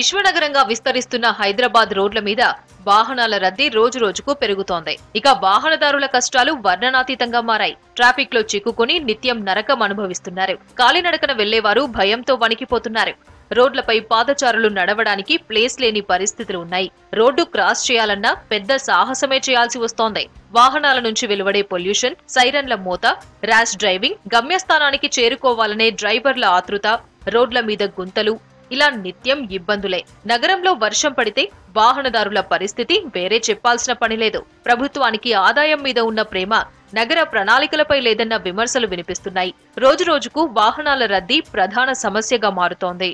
విశ్వనగరంగా విస్తరిస్తున్న హైదరాబాద్ రోడ్ల మీద వాహనాల రద్దీ రోజురోజుకు పెరుగుతోంది. ఇక వాహనదారుల కష్టాలు వర్ణనాతీతంగా మారాయి. ట్రాఫిక్ లో చిక్కుకుని నిత్యం నరకం అనుభవిస్తున్నారు. కాలినడకన వెళ్లేవారు భయంతో వణికిపోతున్నారు. రోడ్లపై పాదచారులు నడవడానికి ప్లేస్ లేని పరిస్థితులు ఉన్నాయి. రోడ్డు క్రాస్ చేయాలన్నా పెద్ద సాహసమే చేయాల్సి వస్తోంది. వాహనాల నుంచి వెలువడే పొల్యూషన్, సైరన్ల మోత, ర్యాష్ డ్రైవింగ్, గమ్యస్థానానికి చేరుకోవాలనే డ్రైవర్ల ఆతృత, రోడ్ల మీద గుంతలు, ఇలా నిత్యం ఇబ్బందులే. నగరంలో వర్షం పడితే వాహనదారుల పరిస్థితి వేరే చెప్పాల్సిన పనిలేదు. ప్రభుత్వానికి ఆదాయం మీద ఉన్న ప్రేమ నగర ప్రణాళికలపై లేదన్న విమర్శలు వినిపిస్తున్నాయి. రోజురోజుకు వాహనాల రద్దీ ప్రధాన సమస్యగా మారుతోంది.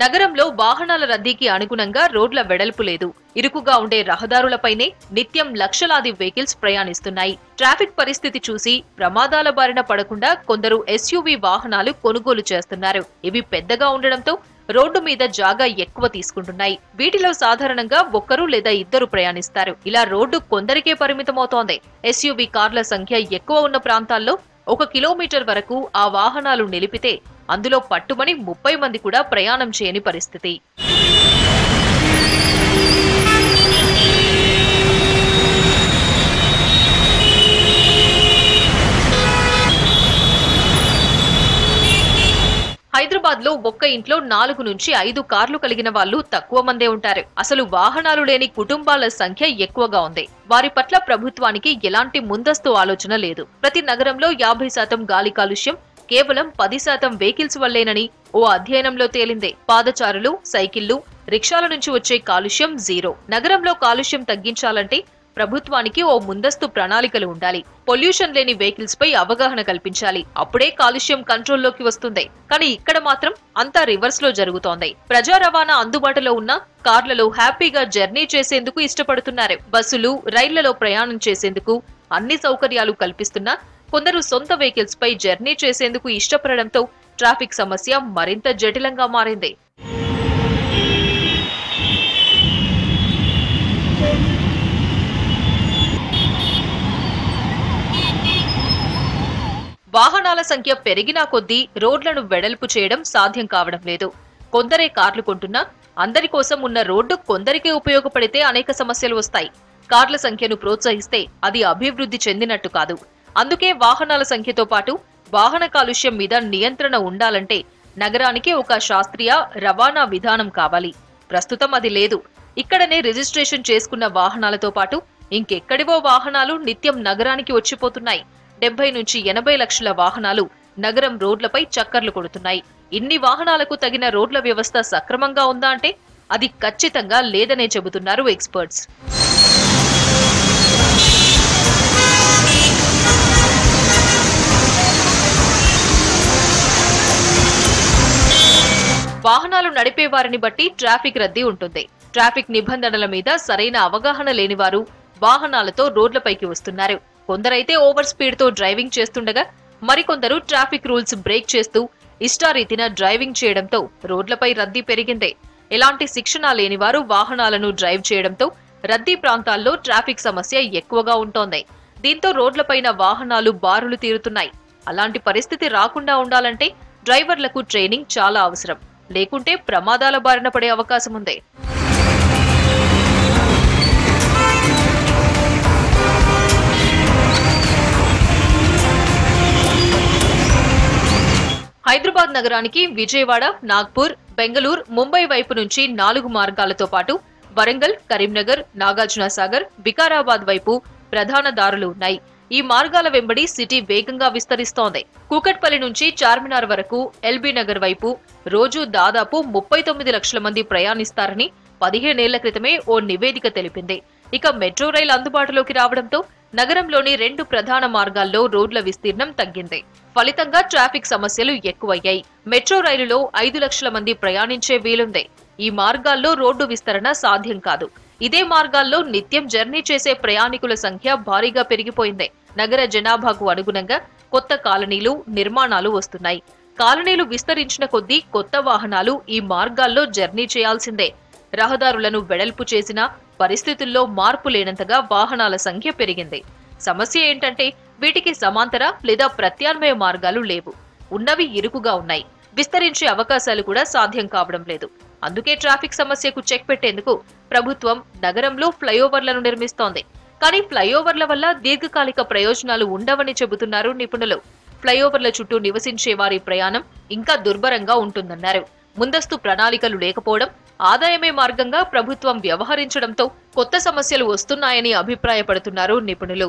నగరంలో వాహనాల రద్దీకి అనుగుణంగా రోడ్ల వెడల్పు లేదు. ఇరుకుగా ఉండే రహదారులపైనే నిత్యం లక్షలాది వెహికల్స్ ప్రయాణిస్తున్నాయి. ట్రాఫిక్ పరిస్థితి చూసి ప్రమాదాల బారిన పడకుండా కొందరు ఎస్యూవీ వాహనాలు కొనుగోలు చేస్తున్నారు. ఇవి పెద్దగా ఉండడంతో రోడ్డు మీద జాగా ఎక్కువ తీసుకుంటున్నాయి. వీటిలో సాధారణంగా ఒక్కరు లేదా ఇద్దరు ప్రయాణిస్తారు. ఇలా రోడ్డు కొందరికే పరిమితమవుతోంది. ఎస్యూవీ కార్ల సంఖ్య ఎక్కువ ఉన్న ప్రాంతాల్లో 1 కిలోమీటర్ వరకు ఆ వాహనాలు నిలిపితే అందులో పట్టుమని 30 మంది కూడా ప్రయాణం చేయని పరిస్థితి. హైదరాబాద్ లో ఒక్క ఇంట్లో 4 నుంచి 5 కార్లు కలిగిన వాళ్ళు తక్కువ మందే ఉంటారు. అసలు వాహనాలు లేని కుటుంబాల సంఖ్య ఎక్కువగా ఉంది. వారి పట్ల ప్రభుత్వానికి ఎలాంటి ముందస్తు ఆలోచన లేదు. ప్రతి నగరంలో 50% గాలి కాలుష్యం కేవలం 10% వెహికల్స్ వల్లేనని ఓ అధ్యయనంలో తేలిందే. పాదచారులు, సైకిళ్లు, రిక్షాల నుంచి వచ్చే కాలుష్యం జీరో. నగరంలో కాలుష్యం తగ్గించాలంటే ప్రభుత్వానికి ఓ ముందస్తు ప్రణాళికలు ఉండాలి. పొల్యూషన్ లేని వెహికల్స్ పై అవగాహన కల్పించాలి. అప్పుడే కాలుష్యం కంట్రోల్లోకి వస్తుంది. కానీ ఇక్కడ మాత్రం అంతా రివర్స్ లో జరుగుతోంది. ప్రజా రవాణా అందుబాటులో ఉన్న కార్లలో హ్యాపీగా జర్నీ చేసేందుకు ఇష్టపడుతున్నారు. బస్సులు, రైళ్లలో ప్రయాణం చేసేందుకు అన్ని సౌకర్యాలు కల్పిస్తున్నా కొందరు సొంత వెహికల్స్ పై జర్నీ చేసేందుకు ఇష్టపడడంతో ట్రాఫిక్ సమస్య మరింత జటిలంగా మారింది. వాహనాల సంఖ్య పెరిగినా కొద్దీ రోడ్లను వెడల్పు చేయడం సాధ్యం కావడం లేదు. కొందరే కార్లు కొంటున్నా అందరి కోసం ఉన్న రోడ్డు కొందరికే ఉపయోగపడితే అనేక సమస్యలు వస్తాయి. కార్ల సంఖ్యను ప్రోత్సహిస్తే అది అభివృద్ధి చెందినట్టు కాదు. అందుకే వాహనాల సంఖ్యతో పాటు వాహన కాలుష్యం మీద నియంత్రణ ఉండాలంటే నగరానికి ఒక శాస్త్రీయ రవాణా విధానం కావాలి. ప్రస్తుతం అది లేదు. ఇక్కడనే రిజిస్ట్రేషన్ చేసుకున్న వాహనాలతో పాటు ఇంకెక్కడివో వాహనాలు నిత్యం నగరానికి వచ్చిపోతున్నాయి. 70 నుంచి 80 లక్షల వాహనాలు నగరం రోడ్లపై చక్కర్లు కొడుతున్నాయి. ఇన్ని వాహనాలకు తగిన రోడ్ల వ్యవస్థ సక్రమంగా ఉందా అంటే అది ఖచ్చితంగా లేదనే చెబుతున్నారు ఎక్స్పర్ట్స్. వాహనాలు నడిపే వారిని బట్టి ట్రాఫిక్ రద్దీ ఉంటుంది. ట్రాఫిక్ నిబంధనల మీద సరైన అవగాహన లేనివారు వాహనాలతో రోడ్లపైకి వస్తున్నారు. కొందరైతే ఓవర్ స్పీడ్ తో డ్రైవింగ్ చేస్తుండగా మరికొందరు ట్రాఫిక్ రూల్స్ బ్రేక్ చేస్తూ ఇష్టారీతిన డ్రైవింగ్ చేయడంతో రోడ్లపై రద్దీ పెరిగింది. ఎలాంటి శిక్షణ లేనివారు వాహనాలను డ్రైవ్ చేయడంతో రద్దీ ప్రాంతాల్లో ట్రాఫిక్ సమస్య ఎక్కువగా ఉంటోంది. దీంతో రోడ్లపైన వాహనాలు బారులు తీరుతున్నాయి. అలాంటి పరిస్థితి రాకుండా ఉండాలంటే డ్రైవర్లకు ట్రైనింగ్ చాలా అవసరం. లేకుంటే ప్రమాదాల బారిన పడే అవకాశం ఉంది. హైదరాబాద్ నగరానికి విజయవాడ, నాగ్పూర్, బెంగళూరు, ముంబై వైపు నుంచి 4 మార్గాలతో పాటు వరంగల్, కరీంనగర్, నాగార్జునసాగర్, వికారాబాద్ వైపు ప్రధాన దారులు ఉన్నాయి. ఈ మార్గాల వెంబడి సిటీ వేగంగా విస్తరిస్తోంది. కూకట్పల్లి నుంచి చార్మినార్ వరకు ఎల్బీ నగర్ వైపు రోజు దాదాపు 39 లక్షల మంది ప్రయాణిస్తారని 15 ఏళ్ల క్రితమే ఓ నివేదిక తెలిపింది. ఇక మెట్రో రైలు అందుబాటులోకి రావడంతో నగరంలోని 2 ప్రధాన మార్గాల్లో రోడ్ల విస్తీర్ణం తగ్గింది. ఫలితంగా ట్రాఫిక్ సమస్యలు ఎక్కువయ్యాయి. మెట్రో రైలులో 5 లక్షల మంది ప్రయాణించే వీలుంది. ఈ మార్గాల్లో రోడ్డు విస్తరణ సాధ్యం కాదు. ఇదే మార్గాల్లో నిత్యం జర్నీ చేసే ప్రయాణికుల సంఖ్య భారీగా పెరిగిపోయింది. నగర జనాభాకు అనుగుణంగా కొత్త కాలనీలు, నిర్మాణాలు వస్తున్నాయి. కాలనీలు విస్తరించిన కొద్దీ కొత్త వాహనాలు ఈ మార్గాల్లో జర్నీ చేయాల్సిందే. రహదారులను వెడల్పు చేసినా పరిస్థితుల్లో మార్పు లేనంతగా వాహనాల సంఖ్య పెరిగింది. సమస్య ఏంటంటే వీటికి సమాంతర లేదా ప్రత్యామ్నాయ మార్గాలు లేవు. ఉన్నవి ఇరుకుగా ఉన్నాయి. విస్తరించే అవకాశాలు కూడా సాధ్యం కావడం లేదు. అందుకే ట్రాఫిక్ సమస్యకు చెక్ పెట్టేందుకు ప్రభుత్వం నగరంలో ఫ్లైఓవర్లను నిర్మిస్తోంది. కానీ ఫ్లైఓవర్ల వల్ల దీర్ఘకాలిక ప్రయోజనాలు ఉండవని చెబుతున్నారు నిపుణులు. ఫ్లైఓవర్ల చుట్టూ నివసించే వారి ప్రయాణం ఇంకా దుర్భరంగా ఉంటుందన్నారు. ముందస్తు ప్రణాళికలు లేకపోవడం, ఆదాయమే మార్గంగా ప్రభుత్వం వ్యవహరించడంతో కొత్త సమస్యలు వస్తున్నాయని అభిప్రాయపడుతున్నారు నిపుణులు.